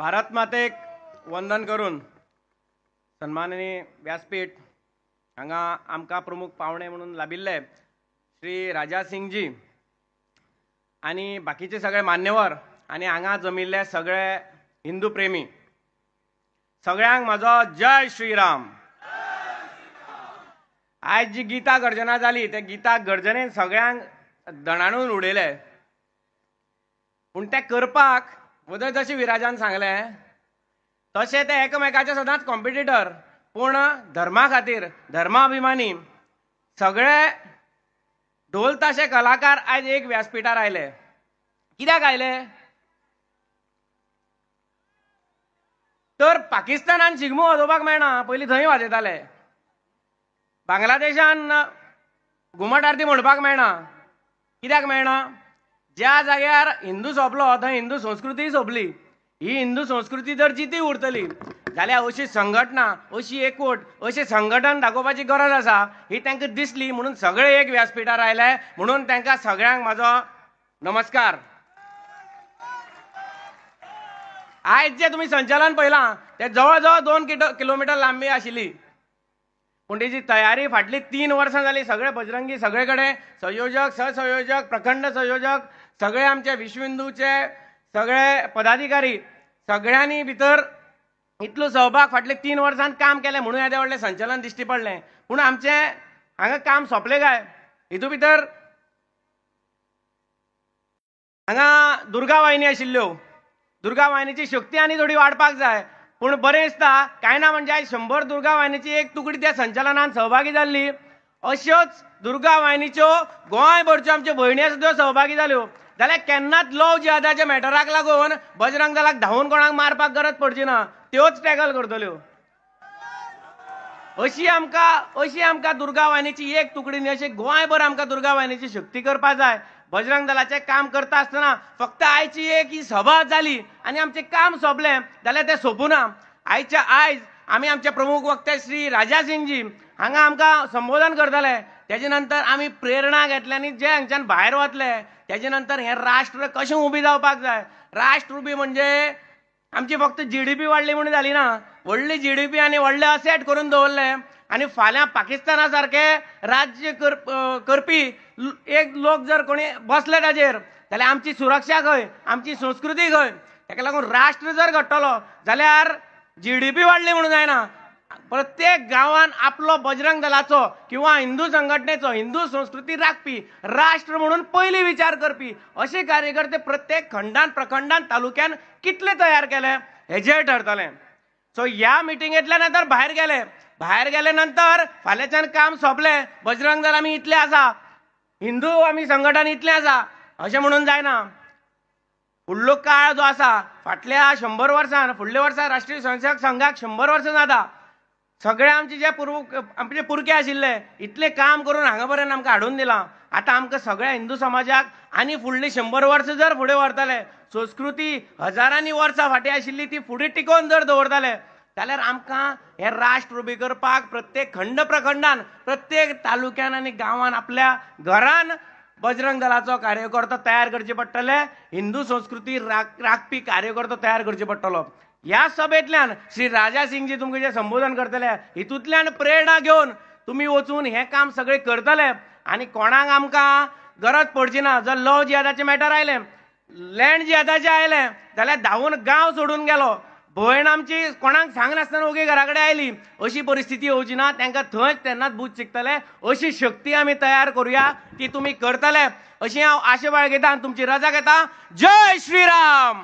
भारत मातेक वंदन करून सन्माननीय व्यासपीठ हांगा आमकां प्रमुख पावणे म्हणून लाभिल्ले श्री राजा सिंगजी आणि बाकीचे सगळे मान्यवर आणि हांगा जमिल्ले सगळे हिंदू प्रेमी सगळ्यांक म्हजो जय श्रीराम। आज जी गीता गर्जना जाली त्या गीता गर्जनेन सगळ्यांक दणाणून उडयले, पूण ते करपाक वदय जशें विराजान सांगलें तशें ते एकामेकाचे सदांच कॉम्पिटिटर, पूण धर्मा खातीर धर्माभिमानी सगळे ढोल ताशे कलाकार आज एक व्यासपीठार आयले। कित्याक आयले तर पाकिस्तानान शिगमो वाजोवपाक मेळना, पयलीं थंय वाजयताले। बांगलादेशान घुमट आरती म्हणपाक मेळना, कित्याक मेळना? ज्या जाग्यार हिंदू सोंपलो थंय हिंदू संस्कृती सोंपली। ही हिंदू संस्कृती जर जिती उरतली जाल्यार अशी संघटना, अशी एकवट, अशें संघटन दाखोवपाची गरज आसा ही तांकां दिसली, म्हणून सगळे एक व्यासपीठार आयले। म्हणून तांकां सगळ्यांक म्हाजो नमस्कार। आयज जे तुमी संचलन पळयलां ते जवळ जवळ 2 किलोमीटर लांबी आशिल्ली, पूण तेजी तयारी फाटली 3 वर्सां जाली। सगळे बजरंगी सगळे कडेन संयोजक, सहसंयोजक, प्रखंड संयोजक, सगळे आमचे विश्व हिंदूचे सगळे पदाधिकारी सगळ्यांनी भितर इतलो सहभाग फाटले 3 वर्सांत काम केलें, म्हणून येदें व्हडलें संचलन दिश्टी पडलें। पूण आमचें हांगा काम सोंपलें काय? हितून भितर हांगा दुर्गा वाहिनी आशिल्ल्यो, दुर्गा वाहिनीची शक्ती आनी थोडी वाडपाक जाय, पूण बरें दिसता कांय ना म्हणजे आयज 100 दुर्गा वाहिनीची एक तुकडी त्या संचलनात सहभागी जाल्ली। अश्योच दुर्गा वाहिनीच्यो गोंयभरच्यो आमच्यो भयणी सुद्दां सहभागी जाल्यो जाल्यार केन्नाच लव जिहादाच्या मॅटराक लागून बजरंग दलाक धांवून कोणाक मारपाक गरज पडची ना, त्योच टॅकल करतल्यो। अशी आमकां दुर्गा वाहिनीची एक तुकडी न्ही, अशी गोंयभर आमकां दुर्गा वाहिनीची शक्ती करपा जाय। बजरंग दलाचें काम करता आसतना फक्त आयची एक ही सभा जाली आनी आमचें काम सोंपलें जाल्यार तें सोंपूना। आयज आमी आमचे प्रमुख वक्ते श्री राजा सिंगजी हांगा आमकां संबोधन करतले, तेजे नंतर आमी प्रेरणा घेतली आनी जे हांगच्यान भायर वतले तेजे नंतर हें राष्ट्र कशें उबी जावपाक जाय। राष्ट्र उबी म्हणजे आमची फक्त GDP वाडली म्हणून जाली ना, व्हडली GDP आनी व्हडले असेट करून दवरले आनी फाल्यां पाकिस्ताना सारखे राज्य करपी एक लोक जर कोणी बसले ताजेर जाल्यार आमची सुरक्षा खंय, आमची संस्कृती खंय? ताका लागून राष्ट्र जर घडटलो जाल्यार GDP वाडली म्हणून जायना, प्रत्येक गांवांत आपलो बजरंग दलाचो किंवा हिंदू संघटनेचो, हिंदू संस्कृती राखपी, राष्ट्र म्हणून पयली विचार करपी असे कार्यकर्ते प्रत्येक खंडान, प्रखंडान, तालुक्यान कितले तयार केले हेजेर ठरतलें। सो ह्या मिटिंगेंतल्यान नंतर भायर गेले नंतर फाल्यांच्यान काम सोंपलें, बजरंग दल आमी इतले आसा, हिंदू आमी संघटन इतलें आसा अशें म्हणून जायना। फुडलो काळ जो आसा फाटल्या 100 वर्सां, फुडल्या वर्सा राष्ट्रीय स्वयंसेवक संघाक 100 वर्सां जाता। सगळे आमचे जे आमचे पुरके आशिल्ले इतले काम करून हांगा पर्यंत आमकां हाडून दिलां। आतां आमकां सगळ्या हिंदू समाजाक आनी फुडली 100 वर्सां जर फुडें व्हरतले, संस्कृती हजारांनी वर्सां फाटीं आशिल्ली ती फुडें टिकोवन जर दवरतले जाल्यार आमकां हें राष्ट्र उबी करपाक प्रत्येक खंड प्रखंडान, प्रत्येक तालुक्यान आनी गांवांत आपल्या घरान बजरंग दलाचो कार्यकर्तो तयार करचे पडटले, हिंदू संस्कृती राखपी कार्यकर्तो तयार करचे पडटलो। ह्या सभेंतल्यान श्री राजा सिंगजी तुमकां जे संबोधन करतले हितूंतल्यान प्रेरणा घेवन तुमी वचून हें काम सगळें करतले आनी कोणाक आमकां गरज पडची ना। जर लव जिहादाचें मॅटर आयलें, लँड जिहादाचें आयलें जाल्यार धांवून गांव सोडून गेलो, भयण आमची कोणाक सांगनासतना ओगी घरा कडेन आयली, अशी परिस्थिती येवची ना, तांकां थंयच तेन्नाच बूज शिकतले। अशी शक्ती आमी तयार करुया, ती तुमी करतले अशी हांव आशा बाळगितां आनी तुमची रजा घेता। जय श्रीराम।